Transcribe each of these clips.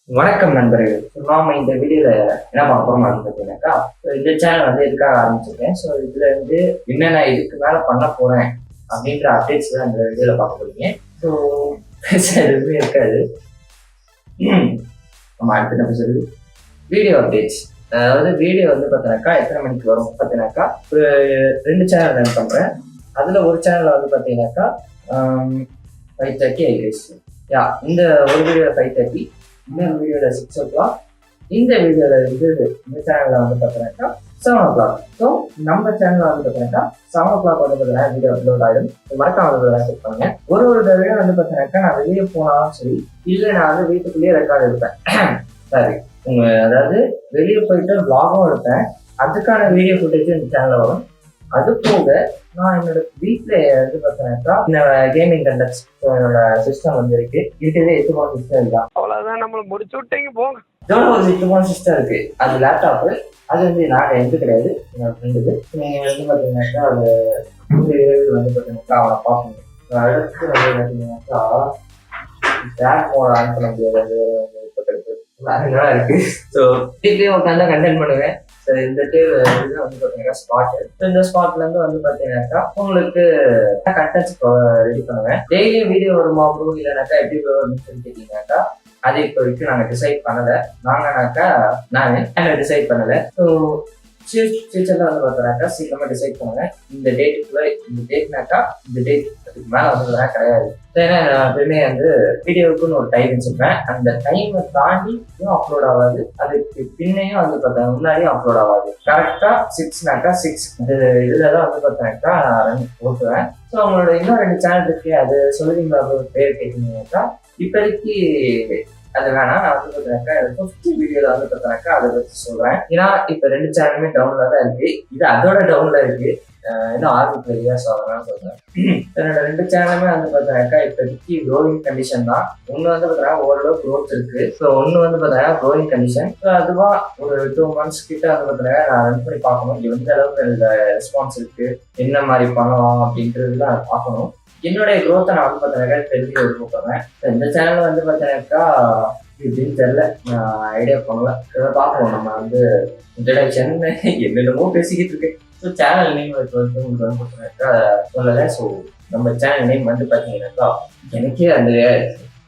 வணக்கம் நண்பர்கள். நாம இந்த வீடியோல என்ன பார்க்க போறோம் அப்படின்னு பார்த்தீங்கன்னாக்கா, இந்த சேனல் வந்து எதுக்காக ஆரம்பிச்சிருக்கேன். ஸோ இதுல வந்து என்னென்ன இதுக்கு மேல பண்ண போறேன் அப்படின்ற அப்டேட்ஸ் தான் இந்த வீடியோல பார்க்க போறீங்க. ஸோ எதுவுமே இருக்காது. நம்ம அடுத்து என்ன பேசுறது, வீடியோ அப்டேட்ஸ். அதாவது வீடியோ வந்து பார்த்தீங்கன்னாக்கா எத்தனை மணிக்கு வரும் பார்த்தீங்கன்னாக்கா, ஒரு 2 சேனல் ரன் பண்றேன். அதுல ஒரு சேனல்ல வந்து பார்த்தீங்கன்னாக்கா 5:30 யா இந்த ஒரு வீடியோ 5:30, இன்னொரு வீடியோல 6 o'clock, இந்த வீடியோல வந்து இந்த சேனல்ல வந்து பார்த்தீங்கன்னாக்கா 7 o'clock. ஸோ நம்ம சேனல்ல வந்து பார்த்தீங்கன்னாக்கா 7 o'clock வந்து பார்த்தீங்கன்னா வீடியோ அப்லோட் ஆகிடும். மறக்காம செக் பண்ணுங்க. ஒரு தடவை வந்து பார்த்தீங்கன்னாக்கா நான் வெளியே போனாலும் சரி, இல்லை நான் வந்து வீட்டுக்குள்ளேயே ரெக்கார்டு எடுப்பேன். சாரி, அதாவது வெளியே போயிட்டு vlog-ம் எடுப்பேன். அதுக்கான வீடியோ ஃபுட்டேஜ் இந்த சேனல்ல வரும். அது போக நான் என்னோட வீட்டில் வந்து பார்த்தீங்கன்னாக்கா என்னோட கேமிங் கண்டக்ட்ஸ் என்னோட சிஸ்டம் வந்து இருக்கு. இருக்கிறதே 8 போன சிஸ்டம் தான். அவ்வளவுதான், நம்மள முடிச்சு விட்டீங்க போங்க. இதோட ஒரு 8 போன சிஸ்டம் இருக்கு. அது லேப்டாப்பு. அது வந்து நாங்கள் எந்த கிடையாது, என்னோட ஃப்ரெண்டு. நீங்கள் வந்து பார்த்தீங்கன்னாக்கா அது வந்து பார்த்தீங்கன்னாக்கா அவனை பார்க்கணும். அடுத்து வந்து பார்த்தீங்கன்னாக்கா பேக் மோட் ஆன் பண்ண முடியாது, இருக்கு. ஸோ வீட்லேயும் உட்காந்து கண்டென்ட் பண்ணுவேன். இந்த வந்து பார்த்தீங்கன்னா ஸ்பாட். இந்த ஸ்பாட்ல இருந்து வந்து பார்த்தீங்கன்னாக்கா உங்களுக்கு கண்டென்ட்ஸ் ரெடி பண்ணுவேன். டெய்லியும் வீடியோ வருமா ப்ரோ, இல்லைனாக்கா எப்படி ப்ரோ அப்படின்னு சொல்லி கேட்டீங்கன்னாக்கா அது இப்போ வரைக்கும் நாங்கள் டிசைட் பண்ணலை. நான் டிசைட் பண்ணலை. ஸோ ஃபியூச்சர்ல வந்து பார்த்தோம்னாக்கா சீக்கிரமா டிசைட் பண்ணுவேன். இந்த டேட்டுக்குள்ள இந்த டேட்னாக்கா இந்த டேட் அதுக்கு மேலே வந்ததுலாம் கிடையாது. ஏன்னா நான் எப்பயுமே வந்து வீடியோவுக்குன்னு ஒரு டைம் வச்சிருப்பேன். அந்த டைமை தாண்டியும் அப்லோட் ஆகாது, அதுக்கு பின்னையும் வந்து பார்த்தா முன்னாடியும் அப்லோட் ஆகாது. கரெக்டா 6னாக்கா 6 இதுலதான் வந்து பார்த்தோம்னாக்கா நான் ஓட்டுவேன். ஸோ அவங்களோட இன்னும் 2 சேனல் இருக்கு, அது சொல்லுவீங்களா பேர் கேட்டீங்கன்னாக்கா இப்போதைக்கு அது வேணாம். நான் வந்து பார்த்தீங்கன்னாக்கா 50 வீடியோல வந்து பார்த்தீங்கன்னாக்கா அதை வச்சு சொல்றேன். ஏன்னா இப்போ 2 சேனலுமே டவுன்ல தான் இருக்கு. இது அதோட டவுன்ல இருக்கு, இன்னும் ஆரம்பிக்கலையா. ஸோ அதனால சொல்றேன். என்னோட 2 சேனலுமே வந்து பார்த்தீங்கன்னாக்கா இப்போதைக்கு க்ரோவிங் கண்டிஷன் தான். ஒன்று வந்து பார்த்தீங்கன்னா ஓரளவு க்ரோத் இருக்கு. ஸோ ஒன்று வந்து பார்த்தீங்கன்னா க்ரோவிங் கண்டிஷன். ஸோ அதுவா ஒரு 2 months கிட்ட வந்து பார்த்தீங்கன்னா நான் ரன் பண்ணி பார்க்கணும். எந்த அளவுக்கு இந்த ரெஸ்பான்ஸ் இருக்கு, என்ன மாதிரி பண்ணலாம் அப்படின்றதுலாம் பார்க்கணும். என்னுடைய க்ரோத்தை நான் வந்து பார்த்தீங்கன்னாக்கா தெரிஞ்சு எடுத்துக்கிறேன். இந்த சேனல் வந்து பார்த்தீங்கன்னாக்கா இப்படின்னு தெரியல, நான் ஐடியா பண்ணல. பார்ப்போம். நம்ம வந்து இன்ட்ரடக்ஷன் என்னென்னமோ பேசிக்கிட்டு இருக்கேன். ஸோ சேனல் நேம் வந்து உங்களுக்கு வந்து பார்த்தீங்கன்னாக்கா சொல்லலை. ஸோ நம்ம சேனல் நேம் வந்து பார்த்தீங்கன்னாக்கா எனக்கே அந்த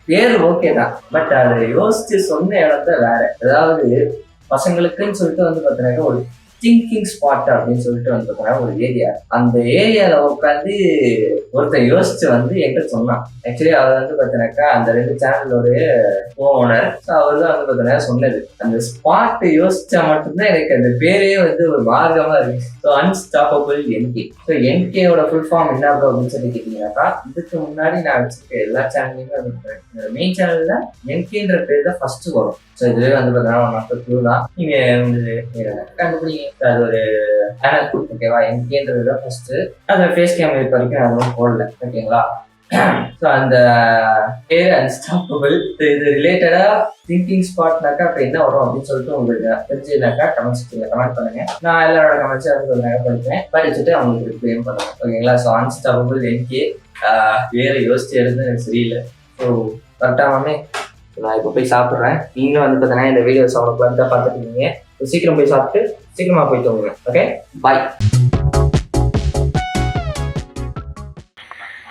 பேர் ஓகே தான், பட் அதை யோசிச்சு சொன்ன இடத்த வேற. அதாவது பசங்களுக்குன்னு சொல்லிட்டு வந்து பார்த்தீங்கன்னாக்கா ஒரு திங்கிங் ஸ்பாட் அப்படின்னு சொல்லிட்டு வந்து பார்த்தீங்கன்னா ஒரு ஏரியா. அந்த ஏரியால உட்காந்து ஒருத்தர் யோசிச்சு வந்து என்கிட்ட சொன்னான். ஆக்சுவலி அவர் வந்து பார்த்தீங்கன்னாக்கா அந்த 2 சேனலோடைய ஓனர். ஸோ அவர் தான் வந்து பார்த்தீங்கன்னா சொன்னது. அந்த ஸ்பாட் யோசிச்சா மட்டும்தான் எனக்கு அந்த பேரே வந்து ஒரு மார்க்கமா இருக்கு. So unstoppable NK. ஸோ என்கேயோட ஃபுல் ஃபார்ம் என்ன அப்படின்னு சொல்லி கேட்டீங்கன்னாக்கா இதுக்கு முன்னாடி நான் வச்சிருக்க எல்லா சேனல்லையுமே வந்து மெயின் சேனல்ல என்கேன்ற பேர் தான் ஃபர்ஸ்ட் வரும். ஸோ இதுவே வந்து பார்த்தீங்கன்னா மற்ற க்ளூ தான். நீங்க வந்து கண்டுபிடிங்க. அது ஒரு சேனல், ஓகேவா? என்கேன்றது தான் ஃபர்ஸ்ட். அது ஃபேஸ் கேம் இருக்க வரைக்கும் அதுவும் போடல, ஓகேங்களா? ஸோ அந்த பேர் அன்ஸ்டாப்பபிள். இது ரிலேட்டடா திங்கிங் ஸ்பாட்னாக்கா இப்போ என்ன வரும் அப்படின்னு சொல்லிட்டு உங்களுக்கு தெரிஞ்சதுனாக்கா கமெண்ட் பண்ணுங்க. நான் எல்லாரோட கமெண்ட்ஸும் வந்து படிப்பேன். படிச்சுட்டு அவங்களுக்கு ரிப்ளையும் பண்ணுவேன், ஓகேங்களா? ஸோ அன்ஸ்டாப்பபிள் என்கே வேற யோசிச்சு எழுந்து எனக்கு சரியில்லை. ஸோ கரெக்டாகவே நான் இப்போ போய் சாப்பிட்றேன். நீங்களும் வந்து பார்த்தீங்கன்னா இந்த வீடியோ சவுண்ட் தான் பார்த்துருக்கீங்க. சீக்கிரம் போய் சாப்பிட்டு சீக்கிரமா போய் தூங்குங்க. ஓகே, பாய்.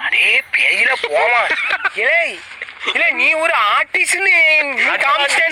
அடே பெரியல போமா. இல்லை இல்லை, நீ ஒரு ஆர்டிஸ்ட்னு நீ காமிச்சிட்டே